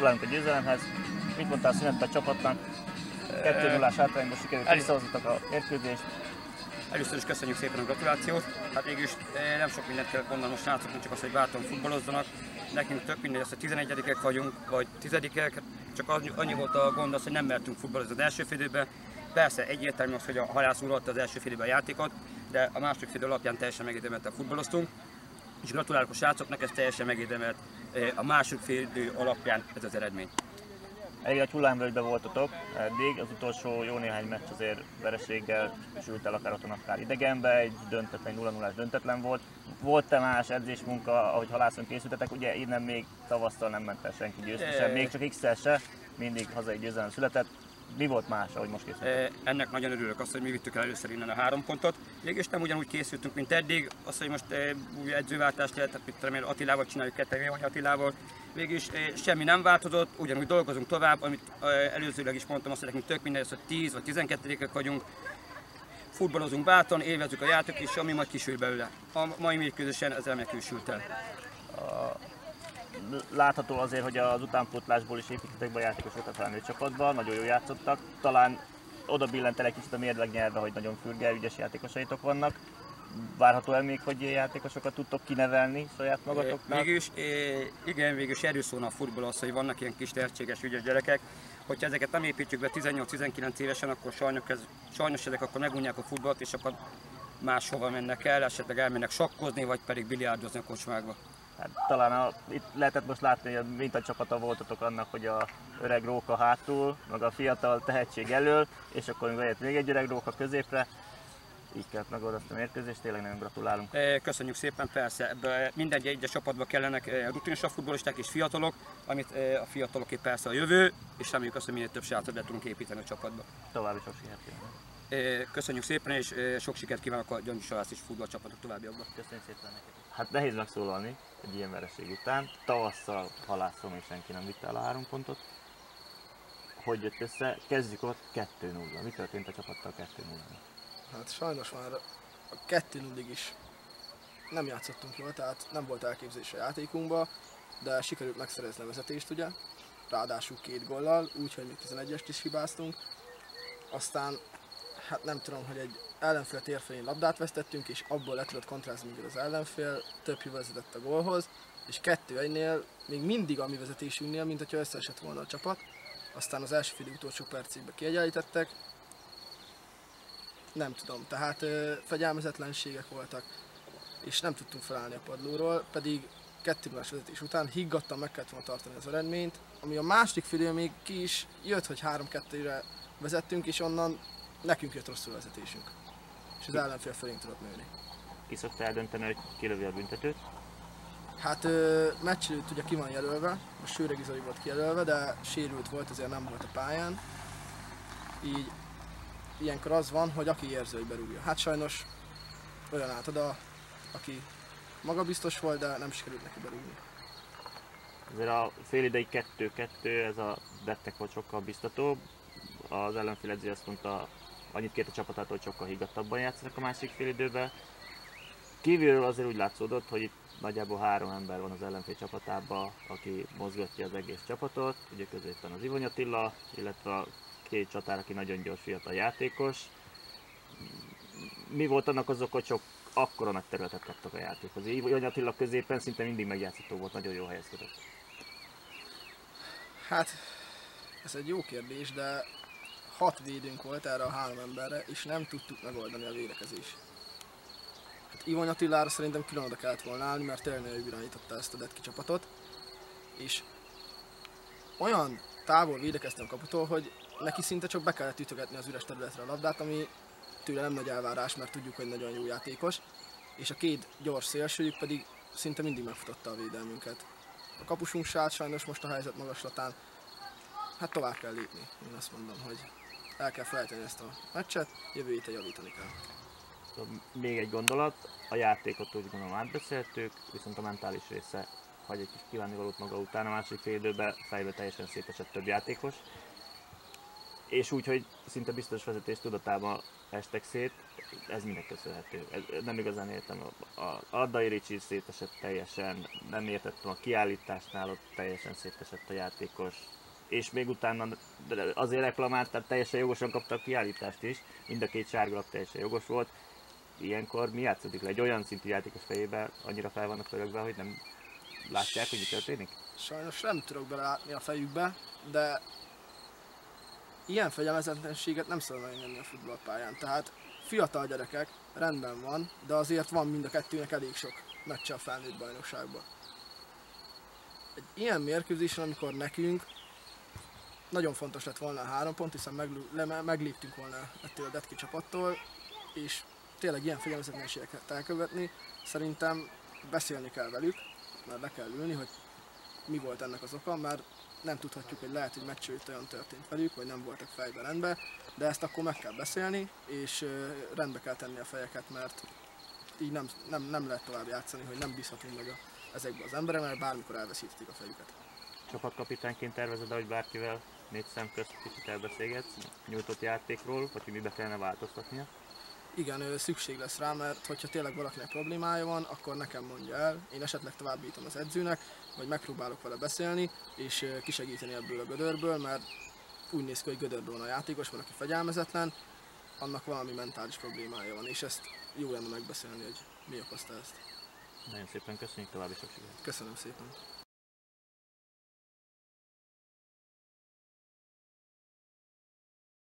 Gratulálunk a győzelemhez. Mit mondtál a szünetben a csapatnak? 2-0-ás hátrányból sikerült visszahozzatok a mérkőzést. Először is köszönjük szépen a gratulációt. Hát végül is nem sok mindent kell mondanom a srácoknak, csak az, hogy bátran futballozzanak. Nekünk tök mindegy, hogy 11-ek vagyunk, vagy 10-ek, csak annyi volt a gond az, hogy nem mertünk futballozni az első félidőben. Persze egyértelmű az, hogy a Halász uralta az első félidőben a játékot, de a második félidő alapján teljesen megérdemelten futballoztunk. És gratulálok a srácoknak, ez teljesen megérdemelt a második félidő alapján ez az eredmény. Elég a hullámvölgyben voltatok eddig, az utolsó jó néhány meccs azért vereséggel sült el, akár otthon, akár idegenbe, egy döntetlen, 0-0-ás döntetlen volt. Volt-e más edzésmunka, ahogy Halászon készültetek? Ugye innen még tavasztal nem ment el senki győztesen, még csak X-el se, mindig hazai győzelem született. Mi volt más, ahogy most készültünk? Ennek nagyon örülök azt, hogy mi vittük el először innen a 3 pontot. Mégis nem ugyanúgy készültünk, mint eddig. Az, hogy most új edzőváltást lehet, mit remélem Attilával csináljuk, vagy Attilával. Végülis semmi nem változott, ugyanúgy dolgozunk tovább, amit előzőleg is mondtam, azt, hogy nekünk tök minden, hogy 10 vagy 12-ek vagyunk. Futballozunk bátran, élvezzük a játékot, és ami majd kisül belőle. A mai mérkőzésen ez remekül el. Látható azért, hogy az utánpótlásból is építettek be a játékosokat a csapatban, nagyon jól játszottak. Talán oda billent el egy kicsit a mérleg nyelve, hogy nagyon fürge, ügyes játékosaitok vannak. Várható el még, hogy ilyen játékosokat tudtok kinevelni saját magatoknak? Végülis erről szólna a futball az, hogy vannak ilyen kis tehetséges, ügyes gyerekek. Hogyha ezeket nem építjük be 18-19 évesen, akkor sajnos ezek akkor megunják a futballt, és akkor máshova mennek el, esetleg elmennek sakkozni, vagy pedig biliárdozni a kocsmákba. Hát, talán itt lehetett most látni, hogy mintacsapata voltatok annak, hogy a öreg róka hátul, meg a fiatal tehetség elől, és akkor jött még egy öreg róka középre. Így kellett megoldani a mérkőzést, tényleg nagyon gratulálunk. Köszönjük szépen, persze. Mindegy egyes csapatban kellenek rutinosabb futballisták és fiatalok, amit a fiataloké persze a jövő, és reméljük azt, hogy minél több srácot be tudunk építeni a csapatba. További sok sikert kívánok. Köszönjük szépen, és sok sikert kívánok a Gyöngyös Halász és futballcsapatok továbbiakban. Köszönjük szépen neked. Hát nehéz megszólalni egy ilyen vereség után. Tavasszal Halászon még senki nem vitte el a 3 pontot. Hogy jött össze? Kezdjük ott 2-0. Mi történt a csapattal 2-0-ban? Hát sajnos már a 2-0-ig is nem játszottunk jól, tehát nem volt elképzelés a játékunkba, de sikerült megszerezni a vezetést ugye, ráadásul 2 góllal, úgyhogy még 11-est is hibáztunk. Aztán hát nem tudom, hogy egy ellenfél térfelén labdát vesztettünk, és abból le tudott kontrázni mindig az ellenfél, több hiba vezetett a gólhoz, és 2-1-nél még mindig a mi vezetésünknél, mint hogyha összeesett volna a csapat. Aztán az első fél utolsó percében kiegyenlítettek. Nem tudom, tehát fegyelmezetlenségek voltak, és nem tudtunk felállni a padlóról, pedig 2-0-ás vezetés után higgadtan meg kellett volna tartani az eredményt, ami a második félidő még ki is jött, hogy 3-2-re vezettünk, és onnan nekünk jött rosszul a vezetésünk, és az ellenfél felénk tudott nőni. Ki szokta eldönteni, hogy kilövi a büntetőt? Hát meccs előtt ugye ki van jelölve, most Sőregi Zoli volt kijelölve, de sérült volt, ezért nem volt a pályán. Így ilyenkor az van, hogy aki érzi, hogy berúgja. Hát sajnos olyan állt oda, aki magabiztos volt, de nem sikerült neki berúgni. Azért a félidei 2-2, ez a dettek volt sokkal biztatóbb. Az ellenfél edző azt mondta, annyit kért a csapatától, hogy sokkal higgadtabban játszanak a másik félidőben. Kívülről azért úgy látszódott, hogy itt nagyjából 3 ember van az ellenfél csapatában, aki mozgatja az egész csapatot. Ugye középen az Ivony Attila, illetve a 2 csatár, aki nagyon gyors fiatal játékos. Mi volt annak az oka, hogy akkora nagy területet kaptak a játékhoz? Ivony Attila középen szinte mindig megjátszható volt, nagyon jó helyezkedett. Hát, ez egy jó kérdés, de 6 védőnk volt erre a 3 emberre, és nem tudtuk megoldani a védekezést. Hát Ivony Attilára szerintem külön oda kellett volna állni, mert tényleg ő irányította ezt a Detki csapatot, és olyan távol védekeztem a kaputól, hogy neki szinte csak be kellett ütögetni az üres területre a labdát, ami tőle nem nagy elvárás, mert tudjuk, hogy nagyon jó játékos, és a 2 gyors szélsőjük pedig szinte mindig megfutotta a védelmünket. A kapusunk se állt sajnos most a helyzet magaslatán, hát tovább kell lépni. Én azt mondom, hogy el kell felejteni ezt a meccset, jövő héten javítani kell. Még egy gondolat, a játékot úgy gondolom átbeszéltük, viszont a mentális része hagy egy kis kívánnivalót maga után, a másik fél időben fejbe teljesen szétesett több játékos. És úgy, hogy szinte biztos vezetés tudatában estek szét, ez minek köszönhető? Nem igazán értem. A Ardai Ricsi szétesett teljesen, nem értettem a kiállításnál, ott teljesen szétesett a játékos. És még utána azért reklamált, tehát teljesen jogosan kapta a kiállítást is, mind a két sárgalap teljesen jogos volt. Ilyenkor mi játszódik le? Egy olyan szintű játékos fejébe annyira fel vannak pörögve, hogy nem látják, hogy mi történik? Sajnos nem tudok belátni a fejükbe, de ilyen fegyelmezetlenséget nem szabad megengedni a futballpályán. Tehát fiatal gyerekek, rendben van, de azért van mind a kettőnek elég sok meccse a felnőtt bajnokságban. Egy ilyen mérkőzésen, amikor nekünk nagyon fontos lett volna a 3 pont, hiszen megléptünk volna ettől a Detki csapattól, és tényleg ilyen fegyelmezetlenségeket elkövetni, szerintem beszélni kell velük, mert le kell ülni, hogy mi volt ennek az oka, mert nem tudhatjuk, hogy lehet, hogy meccs előtt olyan történt velük, vagy nem voltak fejben rendben, de ezt akkor meg kell beszélni, és rendbe kell tenni a fejeket, mert így nem lehet tovább játszani, hogy nem bízhatunk meg ezekbe az emberekbe, mert bármikor elveszíthetik a fejüket. Csapatkapitányként tervezed, hogy bárkivel 4 szem közt kicsit elbeszélgetsz nyújtott játékról, vagy hogy mibe kellene változtatnia? Igen, szükség lesz rá, mert hogyha tényleg valakinek problémája van, akkor nekem mondja el, én esetleg továbbítom az edzőnek, vagy megpróbálok vele beszélni, és kisegíteni ebből a gödörből, mert úgy néz ki, hogy gödörből van a játékos, van, aki fegyelmezetlen, annak valami mentális problémája van, és ezt jó lenne megbeszélni, hogy mi okozta ezt. Nagyon szépen köszönjük, további sok sikert! Köszönöm szépen!